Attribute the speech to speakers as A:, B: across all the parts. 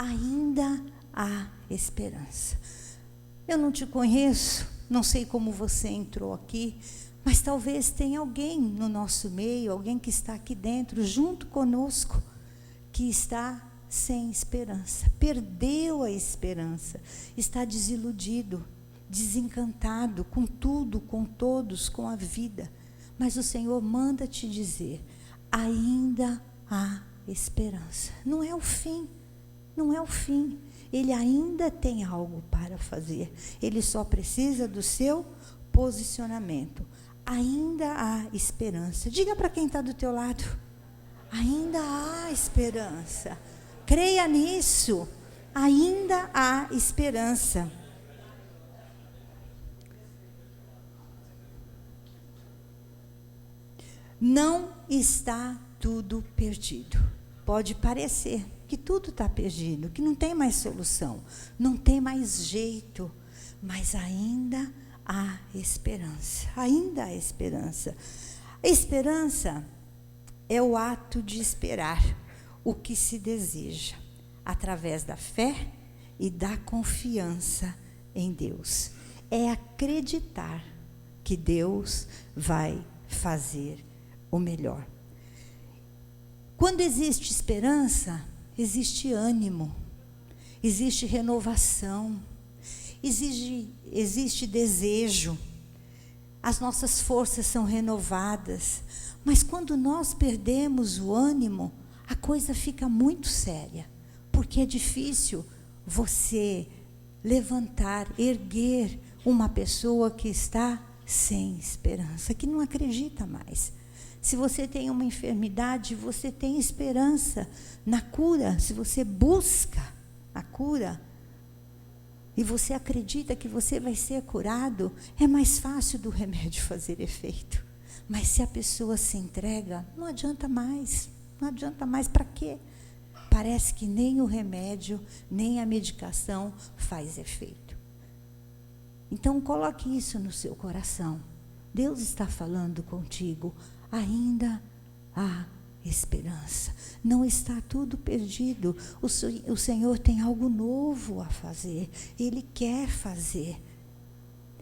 A: ainda há esperança. Eu não te conheço, não sei como você entrou aqui, mas talvez tenha alguém no nosso meio, alguém que está aqui dentro, junto conosco, que está sem esperança, perdeu a esperança, está desiludido, desencantado com tudo, com todos, com a vida. Mas o Senhor manda te dizer, ainda há esperança. Não é o fim, não é o fim. Ele ainda tem algo para fazer. Ele só precisa do seu posicionamento. Ainda há esperança. Diga para quem está do teu lado, ainda há esperança. Creia nisso, ainda há esperança. Não está tudo perdido. Pode parecer que tudo está perdido, que não tem mais solução, não tem mais jeito, mas ainda há esperança, ainda há esperança. A esperança é o ato de esperar o que se deseja, através da fé e da confiança em Deus. É acreditar que Deus vai fazer o melhor. Quando existe esperança, existe ânimo, existe renovação, existe desejo, as nossas forças são renovadas. Mas quando nós perdemos o ânimo, a coisa fica muito séria, porque é difícil você levantar, erguer uma pessoa que está sem esperança, que não acredita mais. Se você tem uma enfermidade, você tem esperança na cura. Se você busca a cura e você acredita que você vai ser curado, é mais fácil do remédio fazer efeito. Mas se a pessoa se entrega, não adianta mais. Não adianta mais, para quê? Parece que nem o remédio, nem a medicação faz efeito. Então coloque isso no seu coração. Deus está falando contigo. Ainda há esperança. Não está tudo perdido. O Senhor tem algo novo a fazer. Ele quer fazer.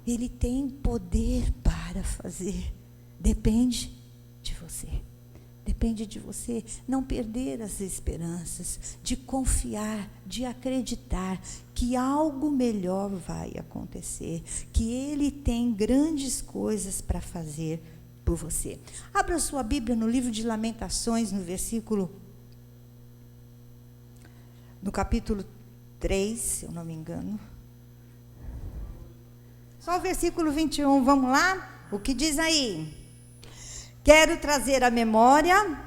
A: Ele tem poder para fazer. Depende de você. Depende de você não perder as esperanças, de confiar, de acreditar que algo melhor vai acontecer, que Ele tem grandes coisas para fazer por você. Abra sua Bíblia no livro de Lamentações, no capítulo 3, se eu não me engano. Só o versículo 21, vamos lá? O que diz aí? Quero trazer à memória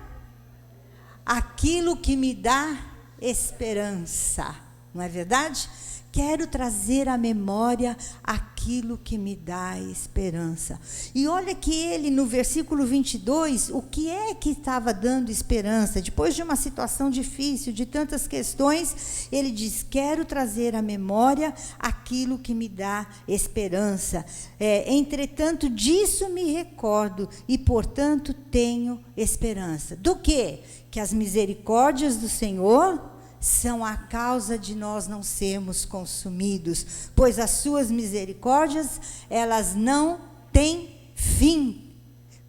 A: aquilo que me dá esperança, não é verdade? Quero trazer à memória aquilo que me dá esperança. E olha que ele, no versículo 22, o que é que estava dando esperança? Depois de uma situação difícil, de tantas questões, ele diz, quero trazer à memória aquilo que me dá esperança. Entretanto, disso me recordo e, portanto, tenho esperança. Do quê? Que as misericórdias do Senhor são a causa de nós não sermos consumidos, pois as suas misericórdias, elas não têm fim.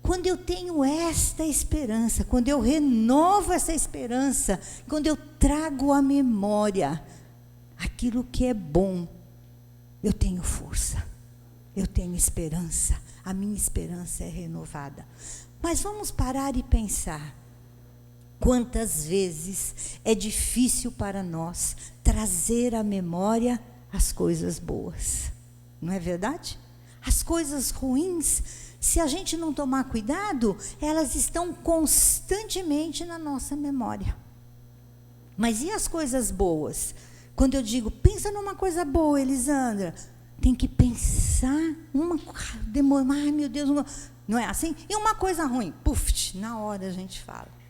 A: Quando eu tenho esta esperança, quando eu renovo essa esperança, quando eu trago à memória aquilo que é bom, eu tenho força, eu tenho esperança, a minha esperança é renovada. Mas vamos parar e pensar. Quantas vezes é difícil para nós trazer à memória as coisas boas, não é verdade? As coisas ruins, se a gente não tomar cuidado, elas estão constantemente na nossa memória. Mas e as coisas boas? Quando eu digo, pensa numa coisa boa, Elisandra, tem que pensar, ai meu Deus, não é assim? E uma coisa ruim, puf, na hora a gente fala.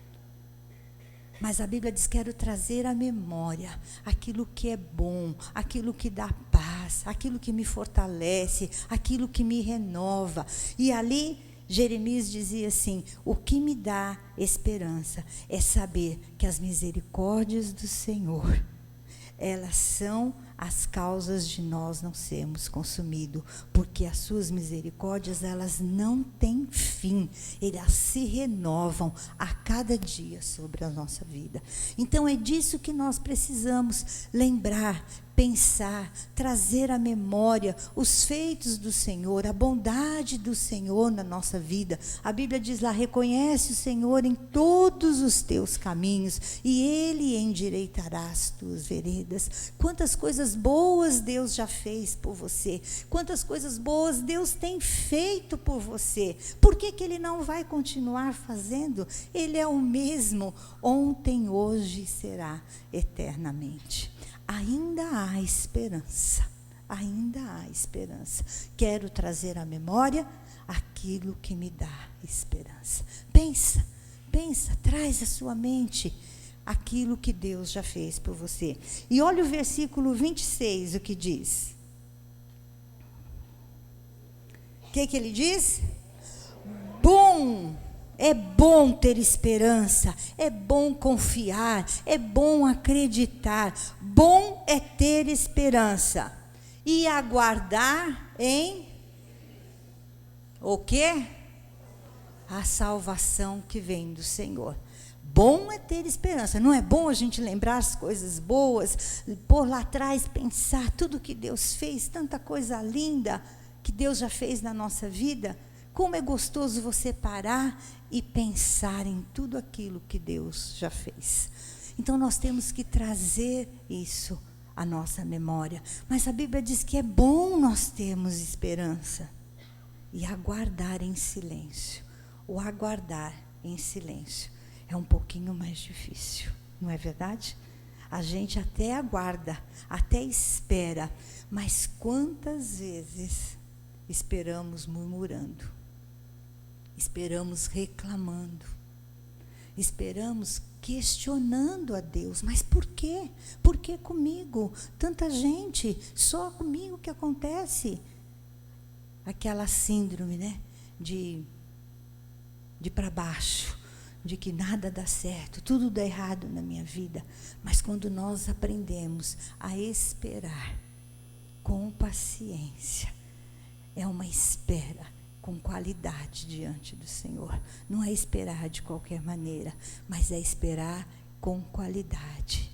A: Mas a Bíblia diz, quero trazer à memória aquilo que é bom, aquilo que dá paz, aquilo que me fortalece, aquilo que me renova. E ali, Jeremias dizia assim, o que me dá esperança é saber que as misericórdias do Senhor elas são as causas de nós não sermos consumidos, porque as suas misericórdias, elas não têm fim, elas se renovam a cada dia sobre a nossa vida. Então é disso que nós precisamos lembrar, pensar, trazer à memória os feitos do Senhor, a bondade do Senhor na nossa vida. A Bíblia diz lá: reconhece o Senhor em todos os teus caminhos e Ele endireitará as tuas veredas. Quantas coisas boas Deus já fez por você, quantas coisas boas Deus tem feito por você. Por que Ele não vai continuar fazendo? Ele é o mesmo, ontem, hoje e será eternamente. Ainda há esperança, ainda há esperança. Quero trazer à memória aquilo que me dá esperança. Pensa, traz à sua mente aquilo que Deus já fez por você. E olha o versículo 26, o que diz. O que ele diz? É bom ter esperança, é bom confiar, é bom acreditar. Bom é ter esperança e aguardar em o quê? A salvação que vem do Senhor. Bom é ter esperança. Não é bom a gente lembrar as coisas boas, por lá atrás pensar tudo que Deus fez, tanta coisa linda que Deus já fez na nossa vida? Como é gostoso você parar e pensar em tudo aquilo que Deus já fez. Então nós temos que trazer isso à nossa memória. Mas a Bíblia diz que é bom nós termos esperança e aguardar em silêncio. O aguardar em silêncio é um pouquinho mais difícil, não é verdade? A gente até aguarda, até espera, mas quantas vezes esperamos murmurando? Esperamos reclamando, esperamos questionando a Deus. Mas por quê? Por que comigo? Tanta gente, só comigo que acontece. Aquela síndrome, né? De para baixo, de que nada dá certo, tudo dá errado na minha vida. Mas quando nós aprendemos a esperar com paciência, é uma espera com qualidade diante do Senhor. Não é esperar de qualquer maneira, mas é esperar com qualidade.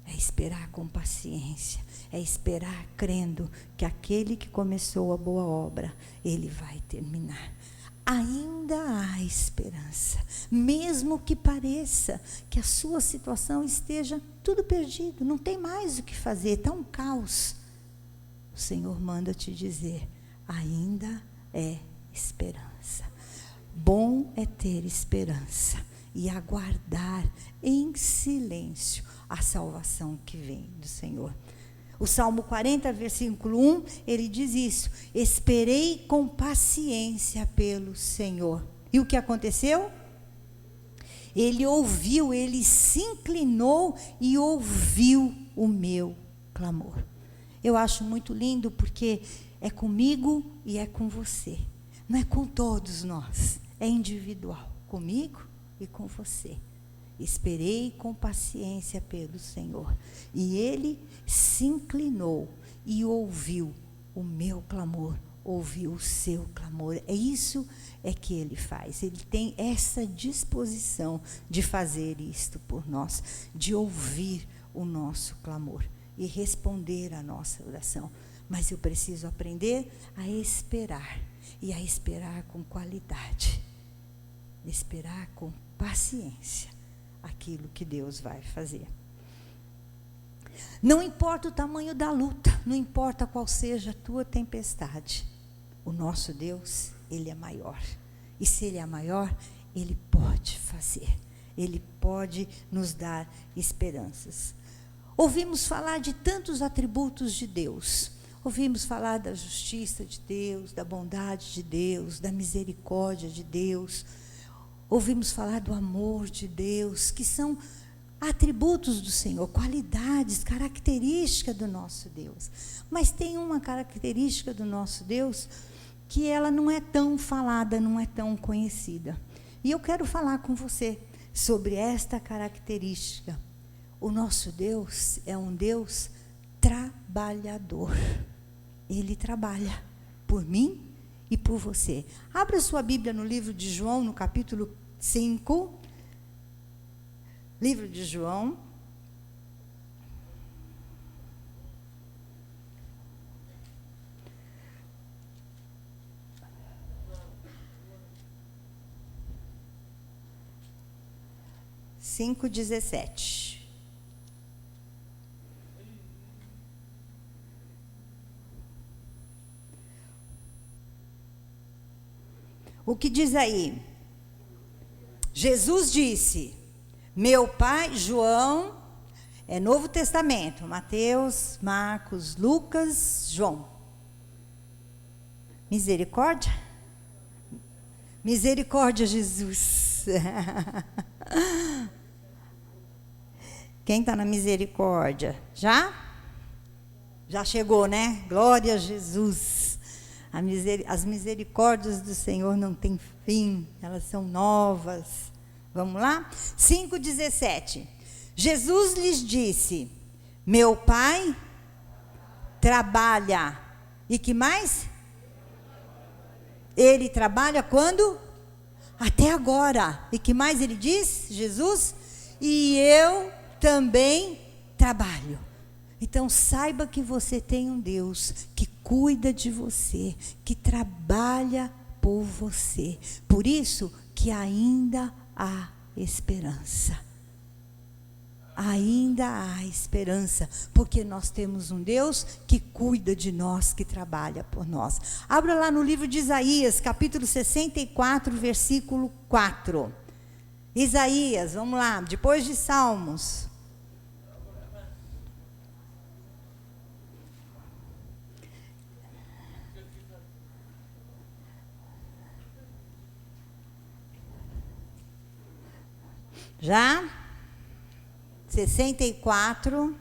A: É esperar com paciência. É esperar crendo que aquele que começou a boa obra, Ele vai terminar. Ainda há esperança, mesmo que pareça que a sua situação esteja tudo perdido, não tem mais o que fazer, está um caos. O Senhor manda te dizer: ainda é esperança. Bom é ter esperança e aguardar em silêncio a salvação que vem do Senhor. O Salmo 40, versículo 1, ele diz isso: esperei com paciência pelo Senhor. E o que aconteceu? Ele ouviu, ele se inclinou e ouviu o meu clamor. Eu acho muito lindo porque é comigo e é com você. Não é com todos nós, é individual, comigo e com você. Esperei com paciência pelo Senhor, e Ele se inclinou e ouviu o meu clamor, ouviu o seu clamor. É isso que Ele faz. Ele tem essa disposição de fazer isto por nós, de ouvir o nosso clamor e responder a nossa oração. Mas eu preciso aprender a esperar, e a esperar com qualidade, esperar com paciência aquilo que Deus vai fazer. Não importa o tamanho da luta, não importa qual seja a tua tempestade, o nosso Deus, Ele é maior. E se Ele é maior, Ele pode fazer, Ele pode nos dar esperanças. Ouvimos falar de tantos atributos de Deus. Ouvimos falar da justiça de Deus, da bondade de Deus, da misericórdia de Deus. Ouvimos falar do amor de Deus, que são atributos do Senhor, qualidades, características do nosso Deus. Mas tem uma característica do nosso Deus que ela não é tão falada, não é tão conhecida. E eu quero falar com você sobre esta característica, O nosso Deus é um Deus trabalhador. Ele trabalha por mim e por você. Abra sua Bíblia no livro de João, no capítulo 5. Livro de João. Cinco 17. O que diz aí? Jesus disse: meu Pai, João, é Novo Testamento, Mateus, Marcos, Lucas, João. Misericórdia? Misericórdia, Jesus. Quem está na misericórdia? Já? Já chegou, né? Glória a Jesus. As misericórdias do Senhor não têm fim, elas são novas. Vamos lá? 5,17. Jesus lhes disse: meu Pai trabalha. E que mais? Ele trabalha quando? Até agora. E que mais ele diz? Jesus? E eu também trabalho. Então saiba que você tem um Deus que cuida de você, que trabalha por você. Por isso que ainda há esperança. Ainda há esperança, porque nós temos um Deus que cuida de nós, que trabalha por nós. Abra lá no livro de Isaías, capítulo 64, versículo 4. Isaías, vamos lá, depois de Salmos. Já? 64.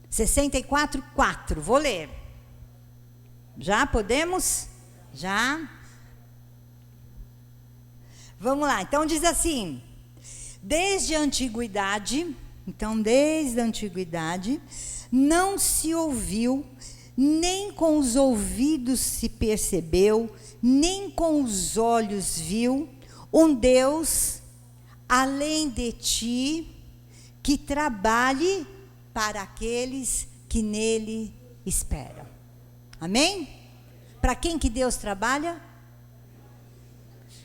A: Sessenta e quatro, 4. Vou ler. Já podemos? Já? Vamos lá. Então diz assim: desde a antiguidade, não se ouviu, nem com os ouvidos se percebeu, nem com os olhos viu, um Deus além de ti, que trabalhe para aqueles que nele esperam. Amém? Para quem que Deus trabalha?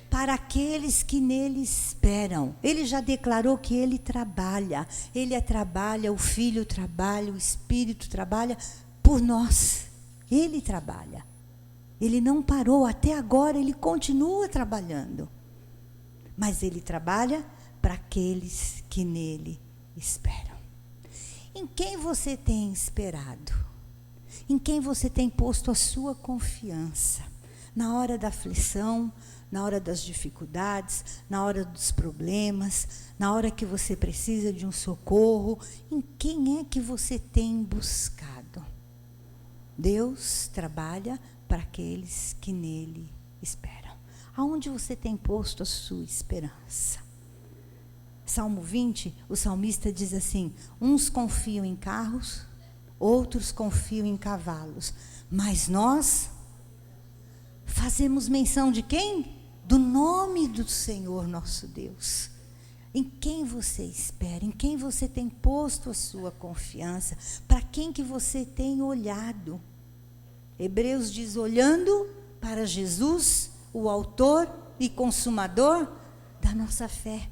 A: Para aqueles que nele esperam. Ele já declarou que ele trabalha. Ele trabalha, o Filho trabalha, o Espírito trabalha por nós. Ele trabalha. Ele não parou, até agora ele continua trabalhando. Mas ele trabalha para aqueles que nele esperam. Em quem você tem esperado? Em quem você tem posto a sua confiança? Na hora da aflição, na hora das dificuldades, na hora dos problemas, na hora que você precisa de um socorro, em quem é que você tem buscado? Deus trabalha para aqueles que nele esperam. Aonde você tem posto a sua esperança? Salmo 20, o salmista diz assim: uns confiam em carros, outros confiam em cavalos, mas nós fazemos menção de quem? Do nome do Senhor nosso Deus. Em quem você espera? Em quem você tem posto a sua confiança? Para quem que você tem olhado? Hebreus diz: olhando para Jesus, o autor e consumador da nossa fé.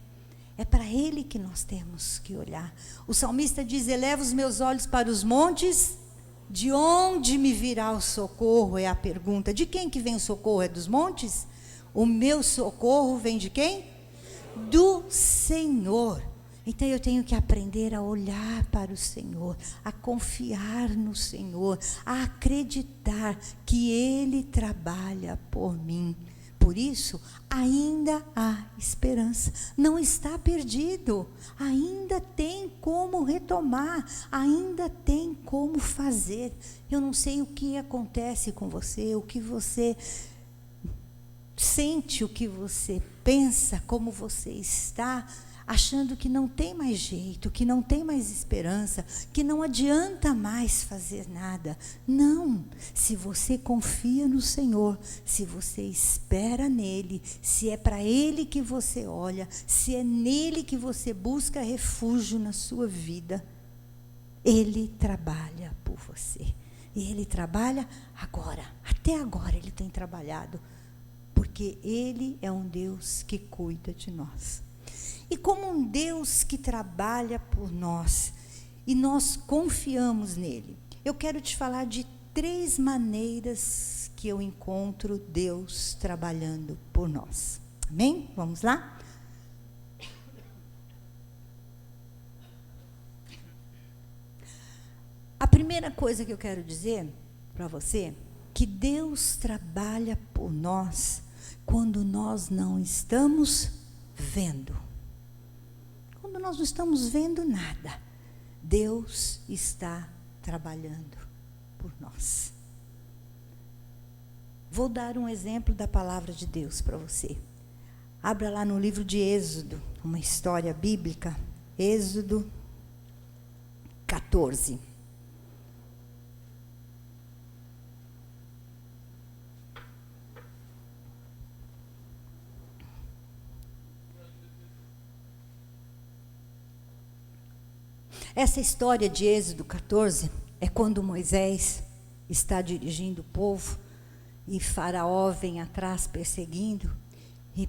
A: É para ele que nós temos que olhar. O salmista diz: eleva os meus olhos para os montes, de onde me virá o socorro? É a pergunta. De quem que vem o socorro? É dos montes? O meu socorro vem de quem? Do Senhor. Então eu tenho que aprender a olhar para o Senhor, a confiar no Senhor, a acreditar que Ele trabalha por mim. Por isso, ainda há esperança. Não está perdido. Ainda tem como retomar. Ainda tem como fazer. Eu não sei o que acontece com você, o que você sente, o que você pensa, como você está, achando que não tem mais jeito, que não tem mais esperança, que não adianta mais fazer nada. Não, se você confia no Senhor, se você espera nele, se é para ele que você olha, se é nele que você busca refúgio na sua vida, ele trabalha por você. E ele trabalha agora, até agora ele tem trabalhado, porque ele é um Deus que cuida de nós. E como um Deus que trabalha por nós, e nós confiamos nele, eu quero te falar de 3 maneiras que eu encontro Deus trabalhando por nós. Amém? Vamos lá? A primeira coisa que eu quero dizer para você, que Deus trabalha por nós quando nós não estamos vendo. Quando nós não estamos vendo nada, Deus está trabalhando por nós. Vou dar um exemplo da palavra de Deus para você. Abra lá no livro de Êxodo, uma história bíblica, Êxodo 14. Essa história de Êxodo 14 é quando Moisés está dirigindo o povo e Faraó vem atrás perseguindo, e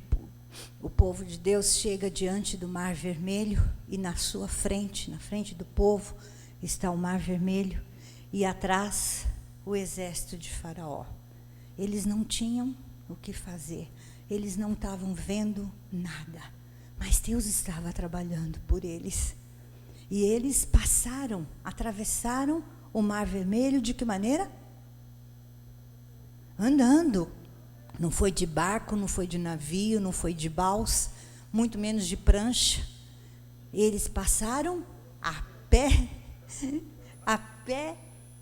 A: o povo de Deus chega diante do Mar Vermelho e na sua frente, na frente do povo, está o Mar Vermelho e atrás o exército de Faraó. Eles não tinham o que fazer, eles não estavam vendo nada, mas Deus estava trabalhando por eles. E eles passaram, atravessaram o Mar Vermelho de que maneira? Andando. Não foi de barco, não foi de navio, não foi de balsa, muito menos de prancha. Eles passaram a pé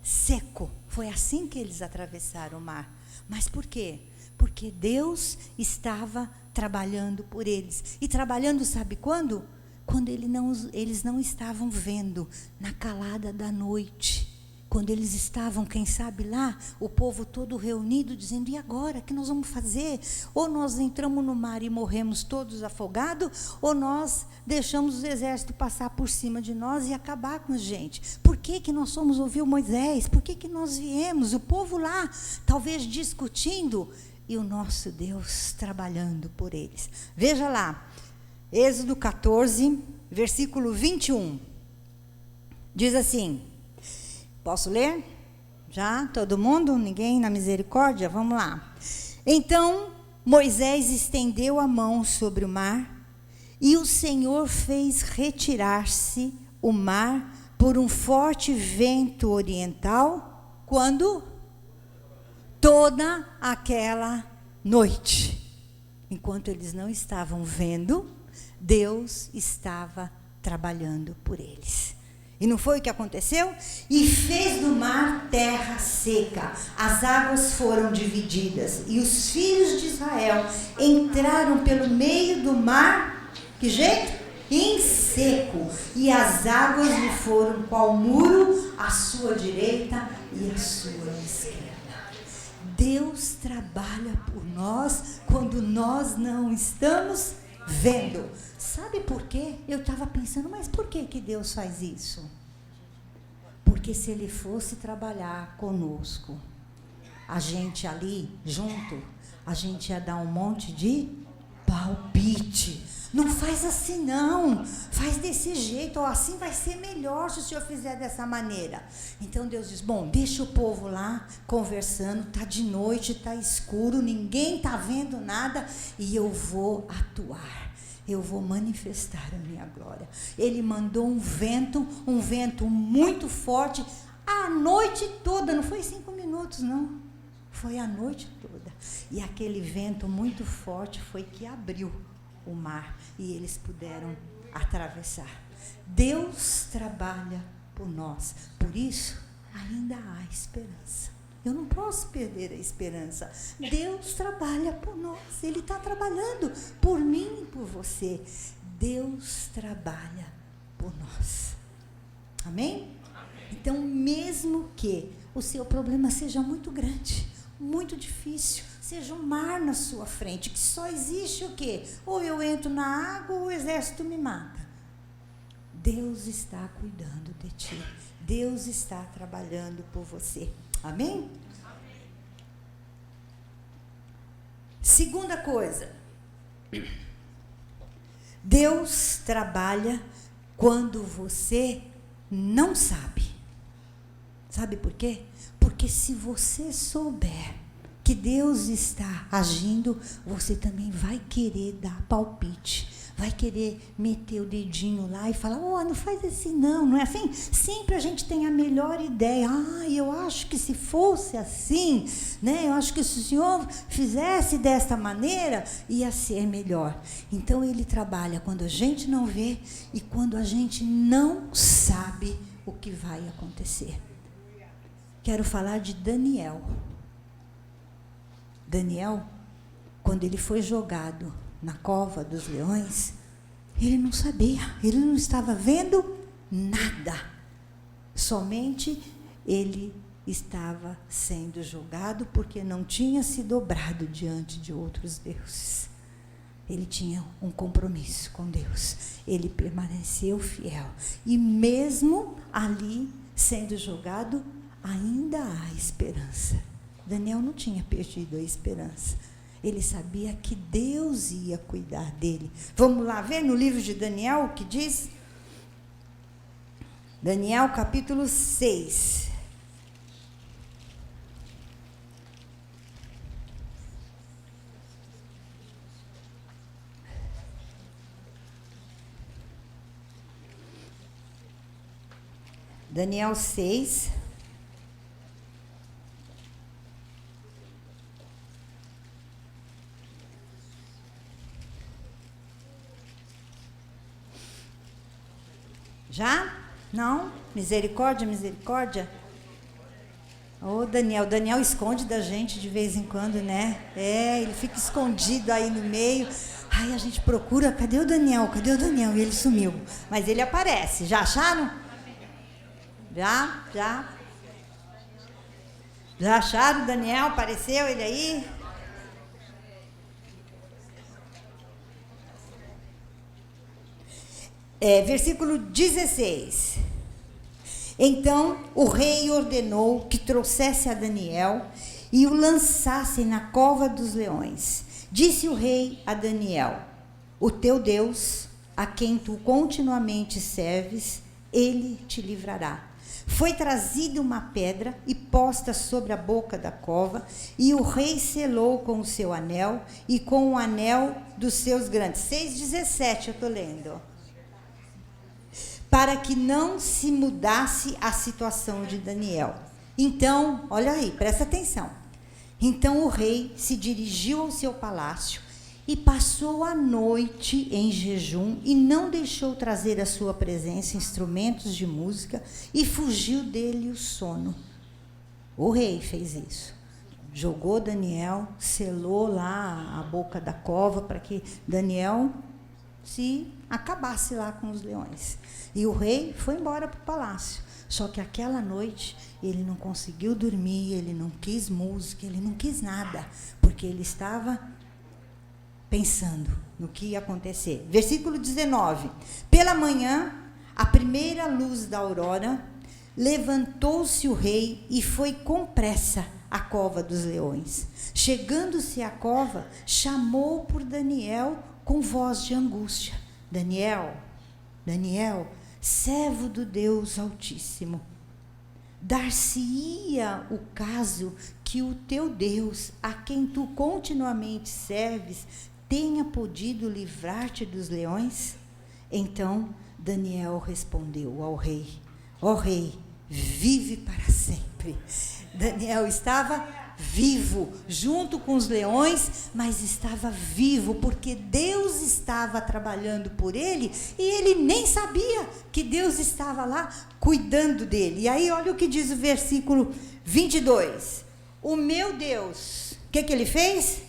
A: seco. Foi assim que eles atravessaram o mar. Mas por quê? Porque Deus estava trabalhando por eles. E trabalhando, sabe quando? Quando eles não estavam vendo, na calada da noite, quando eles estavam, quem sabe lá, o povo todo reunido, dizendo, e agora, o que nós vamos fazer? Ou nós entramos no mar e morremos todos afogados, ou nós deixamos o exército passar por cima de nós e acabar com a gente. Por que que nós fomos ouvir Moisés? Por que que nós viemos? O povo lá, talvez discutindo, e o nosso Deus trabalhando por eles. Veja lá. Êxodo 14, versículo 21. Diz assim, posso ler? Já? Todo mundo? Ninguém na misericórdia? Vamos lá. Então, Moisés estendeu a mão sobre o mar, e o Senhor fez retirar-se o mar por um forte vento oriental, quando? Toda aquela noite. Enquanto eles não estavam vendo, Deus estava trabalhando por eles. E não foi o que aconteceu? E fez do mar terra seca, as águas foram divididas, e os filhos de Israel entraram pelo meio do mar, que jeito? Em seco, e as águas lhe foram qual muro à sua direita e à sua esquerda. Deus trabalha por nós quando nós não estamos vendo. Sabe por quê? Eu estava pensando, mas por que que Deus faz isso? Porque se Ele fosse trabalhar conosco, a gente ali, junto, a gente ia dar um monte de palpite. Não faz assim não, faz desse jeito, ó, assim vai ser melhor se o senhor fizer dessa maneira. Então Deus diz, bom, deixa o povo lá conversando, está de noite, está escuro, ninguém está vendo nada, e eu vou atuar. Eu vou manifestar a minha glória. Ele mandou um vento muito forte, a noite toda, não foi 5 minutos não, Foi a noite toda. E aquele vento muito forte foi que abriu o mar e eles puderam atravessar. Deus trabalha por nós. Por isso, ainda há esperança. Eu não posso perder a esperança. Deus trabalha por nós. Ele está trabalhando por mim e por você. Deus trabalha por nós. Amém? Então, mesmo que o seu problema seja muito grande, muito difícil, seja um mar na sua frente, que só existe o quê? Ou eu entro na água ou o exército me mata. Deus está cuidando de ti. Deus está trabalhando por você. Amém? Segunda coisa. Deus trabalha quando você não sabe. Sabe por quê? Porque se você souber que Deus está agindo, você também vai querer dar palpite. Vai querer meter o dedinho lá e falar, não faz assim não é assim? Sempre a gente tem a melhor ideia. Eu acho que se fosse assim, né? Eu acho que se o Senhor fizesse desta maneira, ia ser melhor. Então, Ele trabalha quando a gente não vê e quando a gente não sabe o que vai acontecer. Quero falar de Daniel. Daniel, quando ele foi jogado na cova dos leões, ele não sabia, ele não estava vendo nada. Somente ele estava sendo julgado porque não tinha se dobrado diante de outros deuses. Ele tinha um compromisso com Deus. Ele permaneceu fiel. E mesmo ali, sendo julgado, ainda há esperança. Daniel não tinha perdido a esperança. Ele sabia que Deus ia cuidar dele. Vamos lá ver no livro de Daniel o que diz? Daniel capítulo 6. Daniel 6. Já? Não? Misericórdia, misericórdia? Daniel esconde da gente de vez em quando, né? Ele fica escondido aí no meio. A gente procura, cadê o Daniel? Cadê o Daniel? E ele sumiu. Mas ele aparece. Já acharam? Já? Já acharam o Daniel? Apareceu ele aí? Versículo 16. Então o rei ordenou que trouxesse a Daniel e o lançassem na cova dos leões. Disse o rei a Daniel: o teu Deus, a quem tu continuamente serves, ele te livrará. Foi trazida uma pedra e posta sobre a boca da cova, e o rei selou com o seu anel e com o anel dos seus grandes. 6,17 eu estou lendo. Para que não se mudasse a situação de Daniel. Então, olha aí, presta atenção. Então o rei se dirigiu ao seu palácio e passou a noite em jejum e não deixou trazer à sua presença instrumentos de música e fugiu dele o sono. O rei fez isso. Jogou Daniel, selou lá a boca da cova para que Daniel se acabasse lá com os leões. E o rei foi embora para o palácio. Só que aquela noite ele não conseguiu dormir, ele não quis música, ele não quis nada, porque ele estava pensando no que ia acontecer. Versículo 19. Pela manhã, à primeira luz da aurora, levantou-se o rei e foi com pressa à cova dos leões. Chegando-se à cova, chamou por Daniel com voz de angústia: Daniel, Daniel, servo do Deus Altíssimo, dar-se-ia o caso que o teu Deus, a quem tu continuamente serves, tenha podido livrar-te dos leões? Então Daniel respondeu ao rei: ó rei, vive para sempre. Daniel estava vivo, junto com os leões, mas estava vivo, porque Deus estava trabalhando por ele, e ele nem sabia que Deus estava lá cuidando dele. E aí, olha o que diz o versículo 22. O meu Deus, o que ele fez?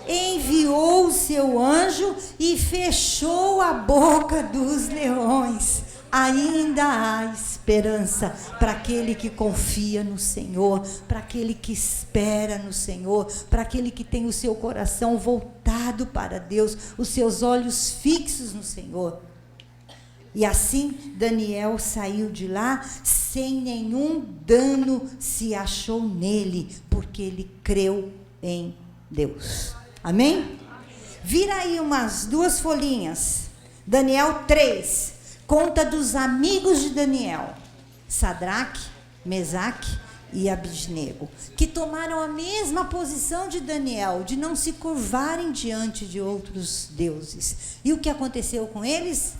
A: Enviou o seu anjo e fechou a boca dos leões. Ainda há esperança para aquele que confia no Senhor, para aquele que espera no Senhor, para aquele que tem o seu coração voltado para Deus, os seus olhos fixos no Senhor. E assim Daniel saiu de lá sem nenhum dano se achou nele, porque ele creu em Deus. Amém? Vira aí umas 2 folhinhas. Daniel 3, conta dos amigos de Daniel, Sadraque, Mesaque e Abidnego, que tomaram a mesma posição de Daniel, de não se curvarem diante de outros deuses. E o que aconteceu com eles?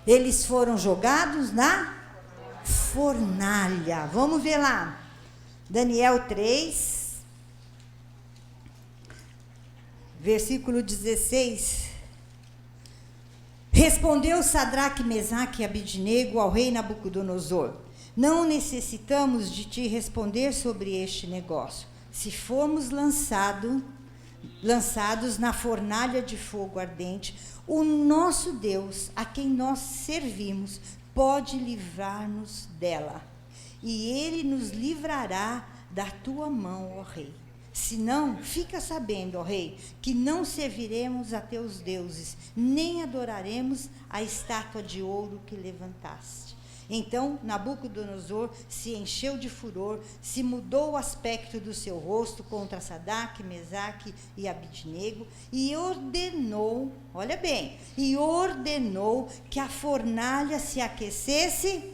A: Eles foram jogados na fornalha. Vamos ver lá. Daniel 3, versículo 16. Respondeu Sadraque, Mesaque e Abidnego ao rei Nabucodonosor: não necessitamos de te responder sobre este negócio. Se formos lançados na fornalha de fogo ardente, o nosso Deus, a quem nós servimos, pode livrar-nos dela, e ele nos livrará da tua mão, ó rei. Se não, fica sabendo, ó rei, que não serviremos a teus deuses, nem adoraremos a estátua de ouro que levantaste. Então Nabucodonosor se encheu de furor, se mudou o aspecto do seu rosto contra Sadraque, Mesaque e Abidnego, e ordenou, olha bem, que a fornalha se aquecesse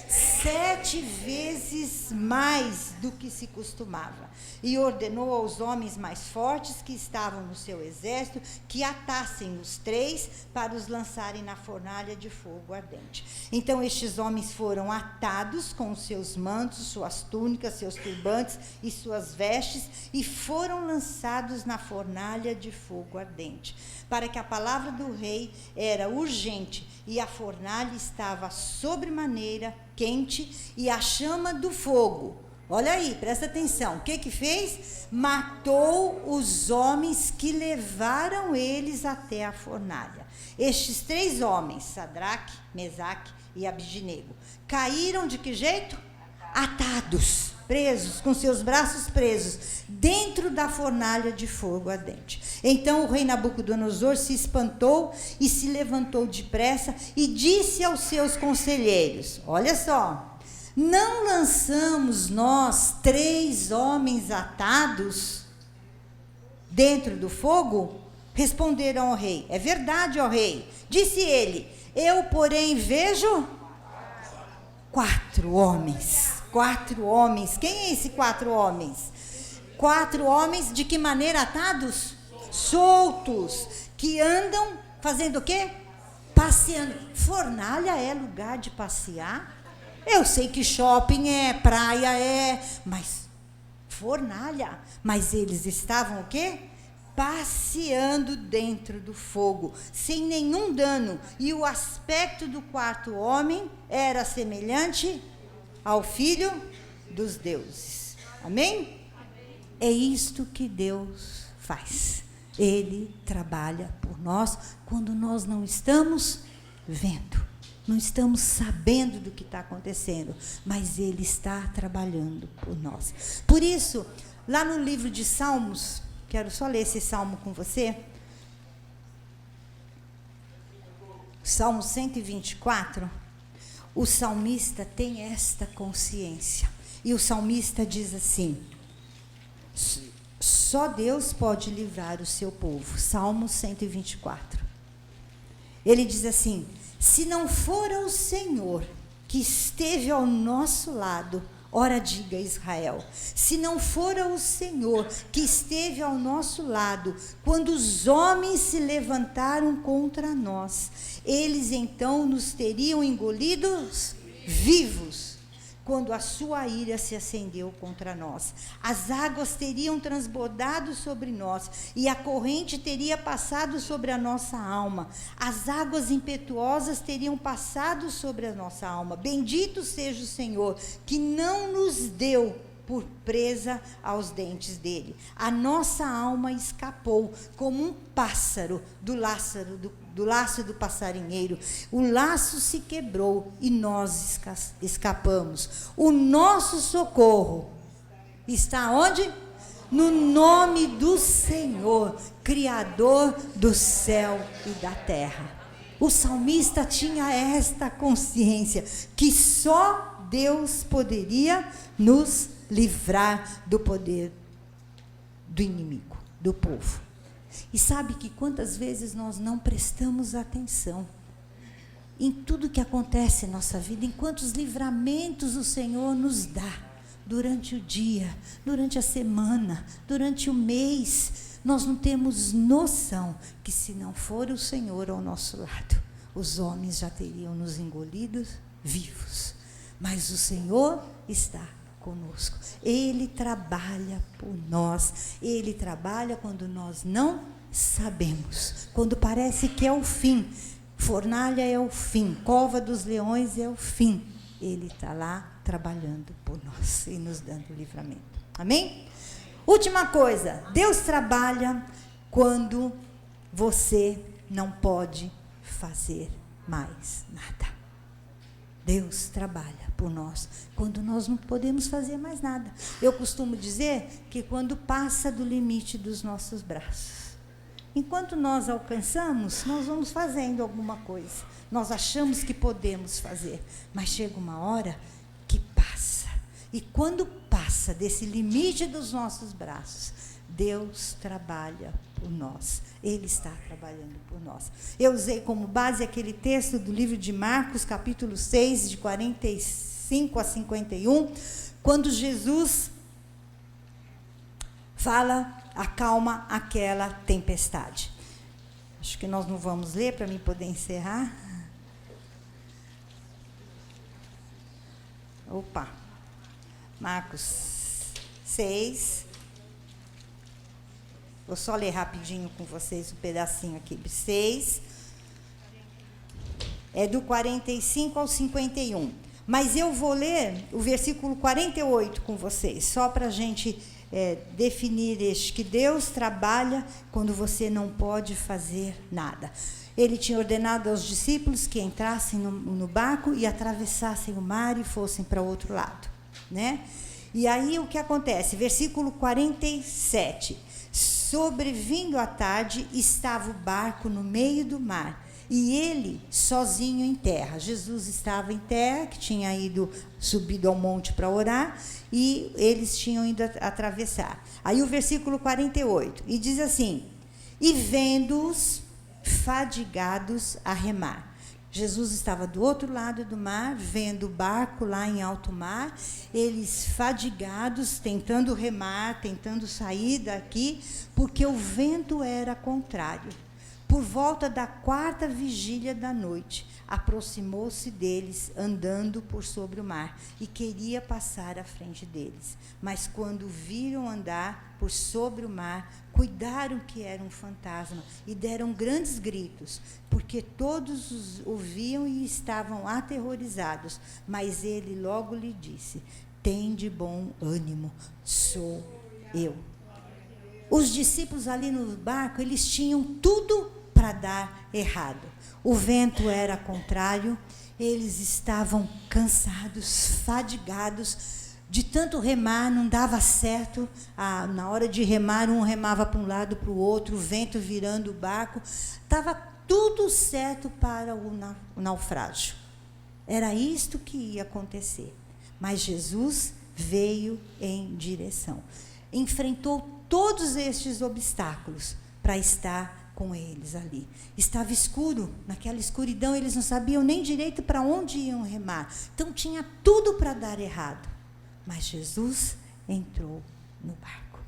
A: 7 vezes mais do que se costumava. E ordenou aos homens mais fortes que estavam no seu exército que atassem os 3 para os lançarem na fornalha de fogo ardente. Então estes homens foram atados com os seus mantos, suas túnicas, seus turbantes e suas vestes, e foram lançados na fornalha de fogo ardente, para que a palavra do rei era urgente, e a fornalha estava sobremaneira quente, e a chama do fogo, olha aí, presta atenção, o que fez? Matou os homens que levaram eles até a fornalha. Estes 3 homens, Sadraque, Mesaque e Abidnego, caíram de que jeito? Atados, presos, com seus braços presos, dentro da fornalha de fogo ardente. Então o rei Nabucodonosor se espantou e se levantou depressa e disse aos seus conselheiros: olha só, não lançamos nós 3 homens atados dentro do fogo? Responderam ao rei: é verdade, ó rei. Disse ele: eu, porém, vejo 4 homens. 4 homens. Quem é esse 4 homens? 4 homens de que maneira atados? Soltos. Que andam fazendo o quê? Passeando. Fornalha é lugar de passear? Eu sei que shopping é, praia é, mas fornalha. Mas eles estavam o quê? Passeando dentro do fogo, sem nenhum dano. E o aspecto do 4º homem era semelhante ao filho dos deuses. Amém? É isto que Deus faz. Ele trabalha por nós quando nós não estamos vendo, não estamos sabendo do que está acontecendo, mas Ele está trabalhando por nós. Por isso, lá no livro de Salmos, quero só ler esse salmo com você. Salmo 124. O salmista tem esta consciência. E o salmista diz assim: só Deus pode livrar o seu povo. Salmo 124. Ele diz assim: se não for o Senhor que esteve ao nosso lado, ora diga Israel, se não for o Senhor que esteve ao nosso lado, quando os homens se levantaram contra nós, eles então nos teriam engolidos vivos. quando a sua ira se acendeu contra nós. As águas teriam transbordado sobre nós, e a corrente teria passado sobre a nossa alma. As águas impetuosas teriam passado sobre a nossa alma. Bendito seja o Senhor, que não nos deu por presa aos dentes dele. A nossa alma escapou como um pássaro do laço do passarinheiro. O laço se quebrou e nós escapamos. O nosso socorro está onde? No nome do Senhor, Criador do céu e da terra. O salmista tinha esta consciência, que só Deus poderia nos livrar do poder do inimigo, do povo. E sabe que quantas vezes nós não prestamos atenção em tudo que acontece em nossa vida, em quantos livramentos o Senhor nos dá durante o dia, durante a semana, durante o mês. Nós não temos noção que, se não for o Senhor ao nosso lado, os homens já teriam nos engolido vivos. Mas o Senhor está conosco. Ele trabalha por nós. Ele trabalha quando nós não sabemos, quando parece que é o fim. Fornalha é o fim, cova dos leões é o fim. Ele está lá trabalhando por nós e nos dando livramento. Amém? Última coisa, Deus trabalha quando você não pode fazer mais nada. Deus trabalha por nós quando nós não podemos fazer mais nada. Eu costumo dizer que quando passa do limite dos nossos braços. Enquanto nós alcançamos, nós vamos fazendo alguma coisa. Nós achamos que podemos fazer, mas chega uma hora que passa. E quando passa desse limite dos nossos braços, Deus trabalha por nós. Ele está trabalhando por nós. Eu usei como base aquele texto do livro de Marcos, capítulo 6, de 45 a 51, quando Jesus fala, acalma aquela tempestade. Acho que nós não vamos ler para mim poder encerrar. Opa. Marcos 6. Vou só ler rapidinho com vocês um pedacinho aqui. 6. É do 45 ao 51. Mas eu vou ler o versículo 48 com vocês, só para a gente definir este, que Deus trabalha quando você não pode fazer nada. Ele tinha ordenado aos discípulos que entrassem no barco e atravessassem o mar e fossem para o outro lado, né? E aí o que acontece? Versículo 47. Sobrevindo a tarde, estava o barco no meio do mar, e ele sozinho em terra. Jesus estava em terra, que tinha subido ao monte para orar, e eles tinham ido atravessar. Aí o versículo 48, e diz assim: e vendo-os fadigados a remar. Jesus estava do outro lado do mar, vendo o barco lá em alto mar, eles fadigados, tentando remar, tentando sair daqui, porque o vento era contrário. Por volta da 4ª vigília da noite, aproximou-se deles, andando por sobre o mar, e queria passar à frente deles. Mas quando viram andar por sobre o mar, cuidaram que era um fantasma, e deram grandes gritos, porque todos os ouviam e estavam aterrorizados. Mas ele logo lhe disse: tende bom ânimo, sou eu. Os discípulos ali no barco, eles tinham tudo para dar errado. O vento era contrário, eles estavam cansados, fadigados, de tanto remar, não dava certo. Na hora de remar, um remava para um lado, para o outro, o vento virando o barco. Estava tudo certo para o naufrágio. Era isto que ia acontecer. Mas Jesus veio em direção. Enfrentou todos estes obstáculos para estar com eles ali. Estava escuro, naquela escuridão eles não sabiam nem direito para onde iam remar. Então tinha tudo para dar errado. Mas Jesus entrou no barco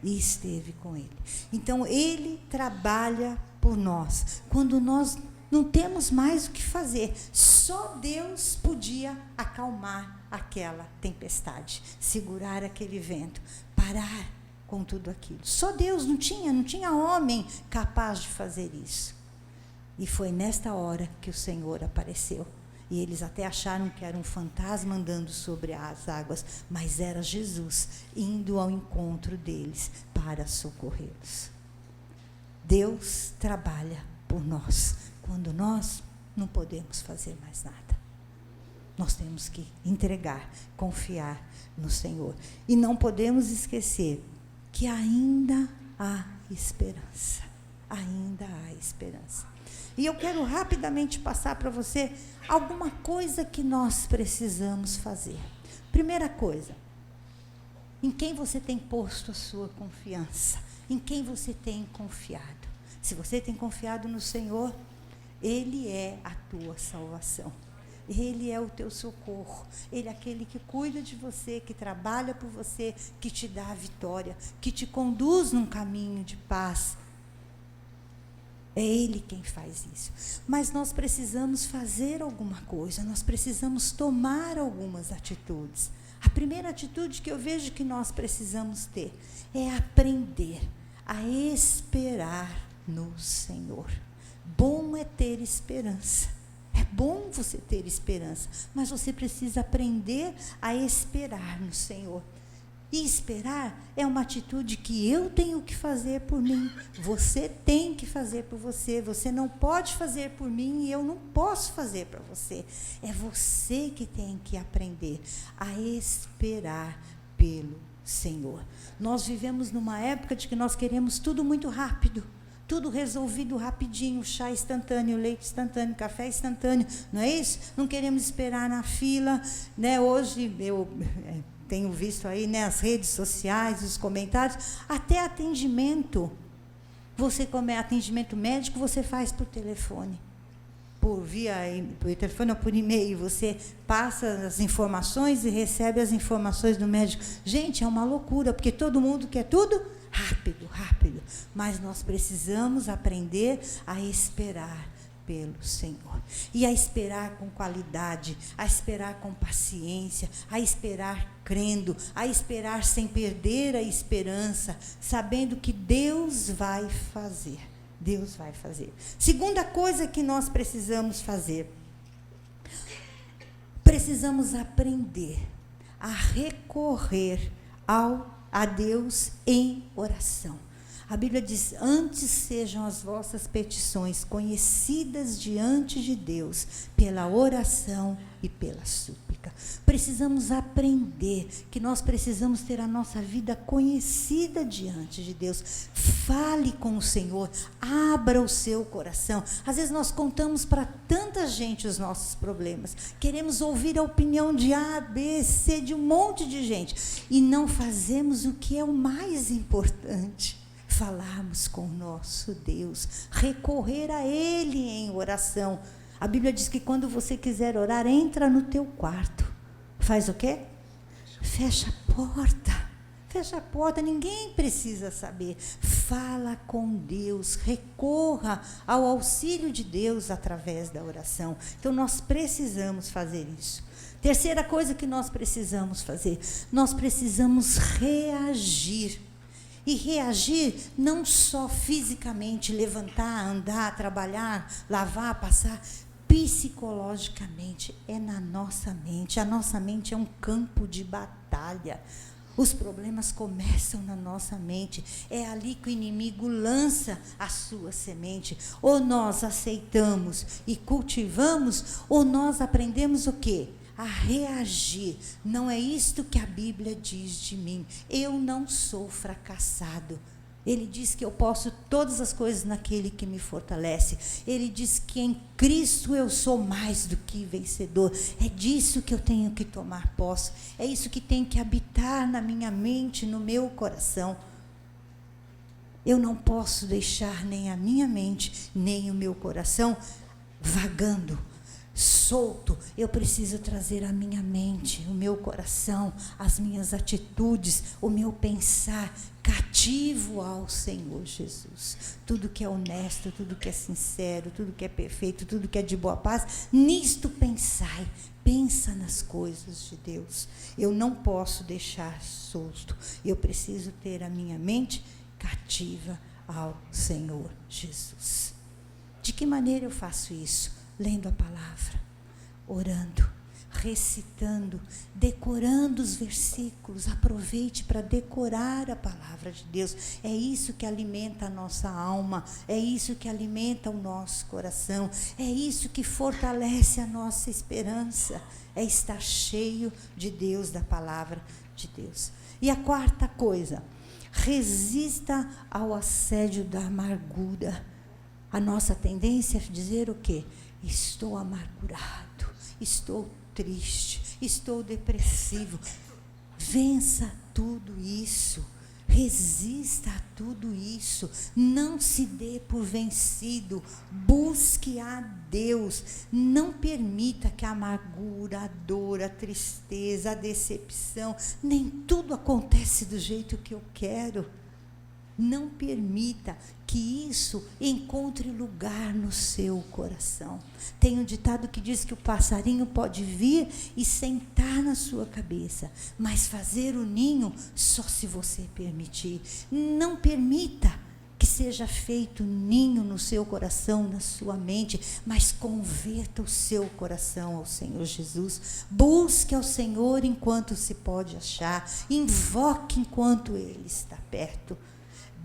A: e esteve com ele. Então ele trabalha por nós quando nós não temos mais o que fazer. Só Deus podia acalmar aquela tempestade, segurar aquele vento, parar com tudo aquilo. Só Deus, não tinha homem capaz de fazer isso. E foi nesta hora que o Senhor apareceu. E eles até acharam que era um fantasma andando sobre as águas, mas era Jesus indo ao encontro deles para socorrê-los. Deus trabalha por nós quando nós não podemos fazer mais nada. Nós temos que entregar, confiar no Senhor. E não podemos esquecer que ainda há esperança. Ainda há esperança. E eu quero rapidamente passar para você alguma coisa que nós precisamos fazer. Primeira coisa, em quem você tem posto a sua confiança? Em quem você tem confiado? Se você tem confiado no Senhor, Ele é a tua salvação. Ele é o teu socorro. Ele é aquele que cuida de você, que trabalha por você, que te dá a vitória, que te conduz num caminho de paz. É Ele quem faz isso. Mas nós precisamos fazer alguma coisa, nós precisamos tomar algumas atitudes. A primeira atitude que eu vejo que nós precisamos ter é aprender a esperar no Senhor. Bom é ter esperança. É bom você ter esperança, mas você precisa aprender a esperar no Senhor. E esperar é uma atitude que eu tenho que fazer por mim. Você tem que fazer por você. Você não pode fazer por mim e eu não posso fazer para você. É você que tem que aprender a esperar pelo Senhor. Nós vivemos numa época de que nós queremos tudo muito rápido. Tudo resolvido rapidinho, chá instantâneo, leite instantâneo, café instantâneo, não é isso? Não queremos esperar na fila, né? Hoje eu tenho visto aí, né, as redes sociais, os comentários, até atendimento. Atendimento médico você faz por telefone, por telefone ou por e-mail. Você passa as informações e recebe as informações do médico. Gente, é uma loucura, porque todo mundo quer tudo rápido, rápido. Mas nós precisamos aprender a esperar pelo Senhor. E a esperar com qualidade, a esperar com paciência, a esperar crendo, a esperar sem perder a esperança, sabendo que Deus vai fazer. Deus vai fazer. Segunda coisa que nós precisamos fazer. Precisamos aprender a recorrer a Deus em oração. A Bíblia diz: antes sejam as vossas petições conhecidas diante de Deus pela oração e pela súplica. Precisamos aprender que nós precisamos ter a nossa vida conhecida diante de Deus. Fale com o Senhor, abra o seu coração. Às vezes nós contamos para tanta gente os nossos problemas, queremos ouvir a opinião de A, B, C, de um monte de gente, e não fazemos o que é o mais importante: falarmos com o nosso Deus, recorrer a Ele em oração. A Bíblia diz que quando você quiser orar, entra no teu quarto. Faz o quê? Fecha a porta. Fecha a porta, ninguém precisa saber. Fala com Deus, recorra ao auxílio de Deus através da oração. Então, nós precisamos fazer isso. Terceira coisa que nós precisamos fazer: nós precisamos reagir. E reagir não só fisicamente, levantar, andar, trabalhar, lavar, passar. Psicologicamente, é na nossa mente. A nossa mente é um campo de batalha. Os problemas começam na nossa mente. É ali que o inimigo lança a sua semente. Ou nós aceitamos e cultivamos, ou nós aprendemos o quê? A reagir. Não é isto que a Bíblia diz de mim. Eu não sou fracassado. Ele diz que eu posso todas as coisas naquele que me fortalece. Ele diz que em Cristo eu sou mais do que vencedor. É disso que eu tenho que tomar posse. É isso que tem que habitar na minha mente, no meu coração. Eu não posso deixar nem a minha mente, nem o meu coração vagando, solto. Eu preciso trazer a minha mente, o meu coração, as minhas atitudes, o meu pensar cativo cativo ao Senhor Jesus. Tudo que é honesto, tudo que é sincero, tudo que é perfeito, tudo que é de boa paz, nisto pensai. Pensa nas coisas de Deus. Eu não posso deixar solto. Eu preciso ter a minha mente cativa ao Senhor Jesus. De que maneira eu faço isso? Lendo a palavra, orando, recitando, decorando os versículos. Aproveite para decorar a palavra de Deus. É isso que alimenta a nossa alma, é isso que alimenta o nosso coração, é isso que fortalece a nossa esperança, é estar cheio de Deus, da palavra de Deus. E a quarta coisa, resista ao assédio da amargura. A nossa tendência é dizer o quê? Estou amargurado, estou triste, estou depressivo. Vença tudo isso, resista a tudo isso, não se dê por vencido, busque a Deus, não permita que a amargura, a dor, a tristeza, a decepção, nem tudo acontece do jeito que eu quero. Não permita que isso encontre lugar no seu coração. Tem um ditado que diz que o passarinho pode vir e sentar na sua cabeça, mas fazer o ninho só se você permitir. Não permita que seja feito ninho no seu coração, na sua mente, mas converta o seu coração ao Senhor Jesus. Busque ao Senhor enquanto se pode achar, invoque enquanto Ele está perto.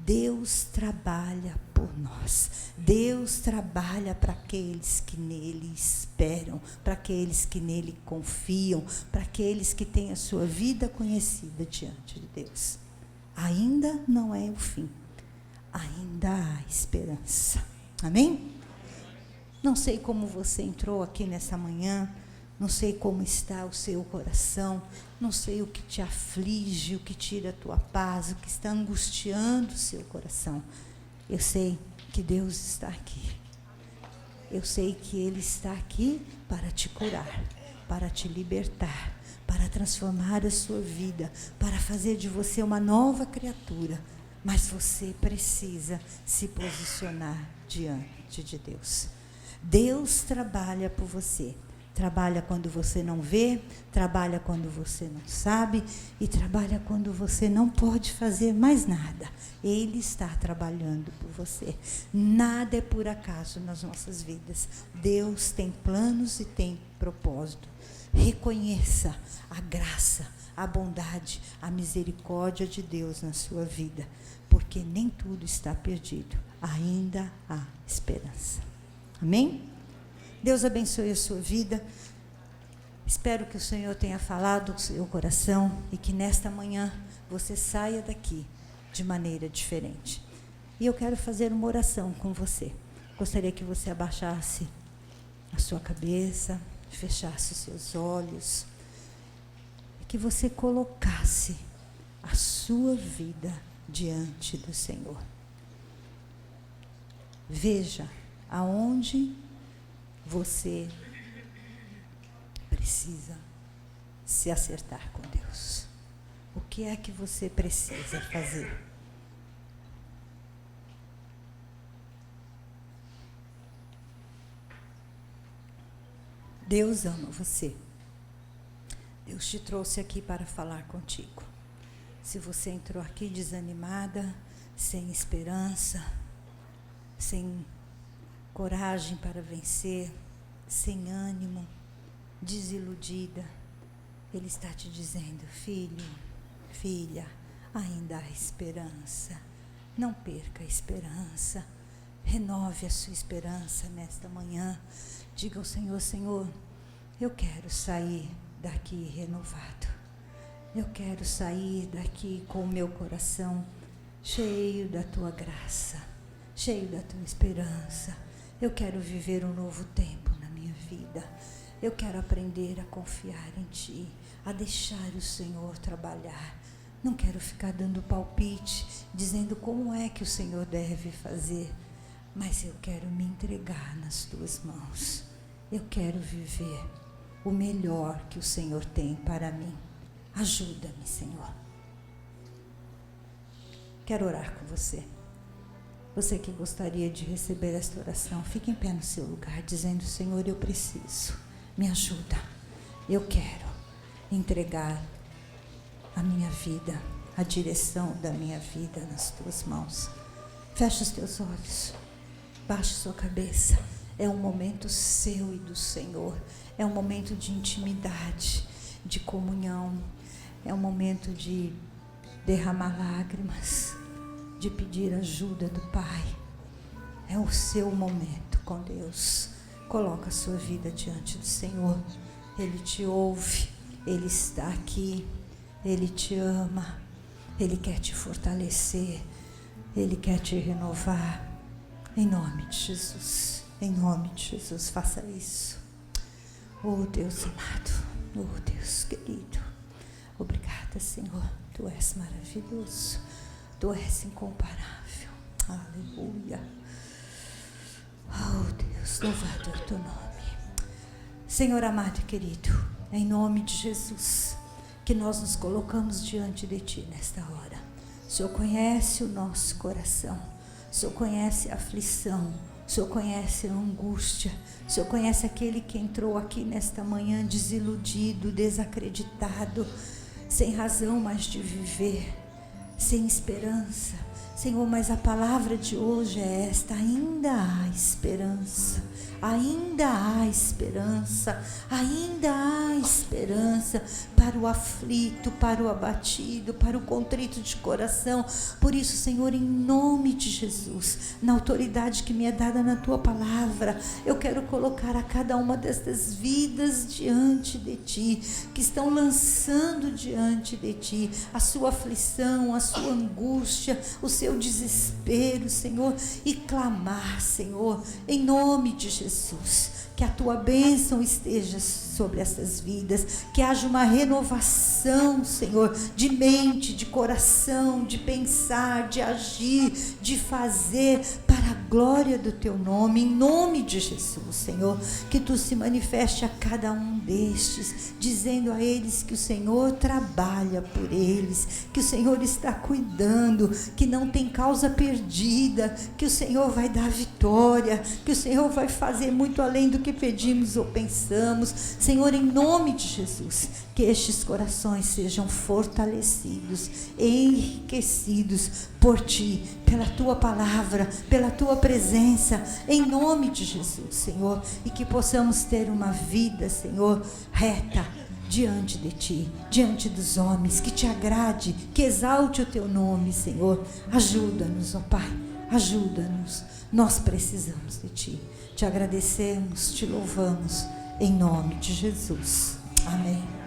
A: Deus trabalha por nós. Deus trabalha para aqueles que nele esperam, para aqueles que nele confiam, para aqueles que têm a sua vida conhecida diante de Deus. Ainda não é o fim. Ainda há esperança. Amém? Não sei como você entrou aqui nessa manhã, não sei como está o seu coração, não sei o que te aflige, o que tira a tua paz, o que está angustiando o seu coração. Eu sei que Deus está aqui. Eu sei que Ele está aqui para te curar, para te libertar, para transformar a sua vida, para fazer de você uma nova criatura. Mas você precisa se posicionar diante de Deus. Deus trabalha por você. Trabalha quando você não vê, trabalha quando você não sabe e trabalha quando você não pode fazer mais nada. Ele está trabalhando por você. Nada é por acaso nas nossas vidas. Deus tem planos e tem propósito. Reconheça a graça, a bondade, a misericórdia de Deus na sua vida, porque nem tudo está perdido. Ainda há esperança. Amém? Deus abençoe a sua vida. Espero que o Senhor tenha falado com o seu coração e que nesta manhã você saia daqui de maneira diferente. E eu quero fazer uma oração com você. Gostaria que você abaixasse a sua cabeça, fechasse os seus olhos, e que você colocasse a sua vida diante do Senhor. Veja aonde você precisa se acertar com Deus. O que é que você precisa fazer? Deus ama você. Deus te trouxe aqui para falar contigo. Se você entrou aqui desanimada, sem esperança, sem coragem para vencer, sem ânimo, desiludida, Ele está te dizendo: filho, filha, ainda há esperança. Não perca a esperança. Renove a sua esperança nesta manhã. Diga ao Senhor: Senhor, eu quero sair daqui renovado. Eu quero sair daqui com o meu coração cheio da tua graça, cheio da tua esperança. Eu quero viver um novo tempo na minha vida. Eu quero aprender a confiar em Ti, a deixar o Senhor trabalhar. Não quero ficar dando palpite, dizendo como é que o Senhor deve fazer, mas eu quero me entregar nas Tuas mãos. Eu quero viver o melhor que o Senhor tem para mim. Ajuda-me, Senhor. Quero orar com você. Você que gostaria de receber esta oração, fique em pé no seu lugar, dizendo: Senhor, eu preciso, me ajuda. Eu quero entregar a minha vida, a direção da minha vida nas tuas mãos. Feche os teus olhos, baixe sua cabeça. É um momento seu e do Senhor. É um momento de intimidade, de comunhão. É um momento de derramar lágrimas, de pedir ajuda do Pai. É o seu momento com Deus. Coloca a sua vida diante do Senhor. Ele te ouve, Ele está aqui, Ele te ama, Ele quer te fortalecer, Ele quer te renovar. Em nome de Jesus, em nome de Jesus, faça isso. Oh Deus amado, oh Deus querido, obrigada, Senhor. Tu és maravilhoso, Tu és incomparável. Aleluia. Oh Deus, louvado é o Teu nome. Senhor amado e querido, em nome de Jesus, que nós nos colocamos diante de Ti nesta hora. O Senhor conhece o nosso coração, o Senhor conhece a aflição, o Senhor conhece a angústia, o Senhor conhece aquele que entrou aqui nesta manhã desiludido, desacreditado, sem razão mais de viver, sem esperança. Senhor, mas a palavra de hoje é esta: ainda há esperança, ainda há esperança, ainda há esperança para o aflito, para o abatido, para o contrito de coração. Por isso, Senhor, em nome de Jesus, na autoridade que me é dada na Tua palavra, eu quero colocar a cada uma destas vidas diante de Ti, que estão lançando diante de Ti a sua aflição, a sua angústia, o seu desespero, Senhor, e clamar, Senhor, em nome de Jesus, que a Tua bênção esteja sobre essas vidas, que haja uma renovação, Senhor, de mente, de coração, de pensar, de agir, de fazer para a glória do Teu nome, em nome de Jesus, Senhor, que Tu se manifeste a cada um destes, dizendo a eles que o Senhor trabalha por eles, que o Senhor está cuidando, que não tem causa perdida, que o Senhor vai dar vitória, que o Senhor vai fazer muito além do que pedimos ou pensamos. Senhor, em nome de Jesus, que estes corações sejam fortalecidos, enriquecidos por Ti, pela Tua palavra, pela Tua presença, em nome de Jesus, Senhor, e que possamos ter uma vida, Senhor, reta diante de Ti, diante dos homens, que Te agrade, que exalte o Teu nome, Senhor. Ajuda-nos, ó Pai, ajuda-nos, nós precisamos de Ti. Te agradecemos, Te louvamos, em nome de Jesus. Amém.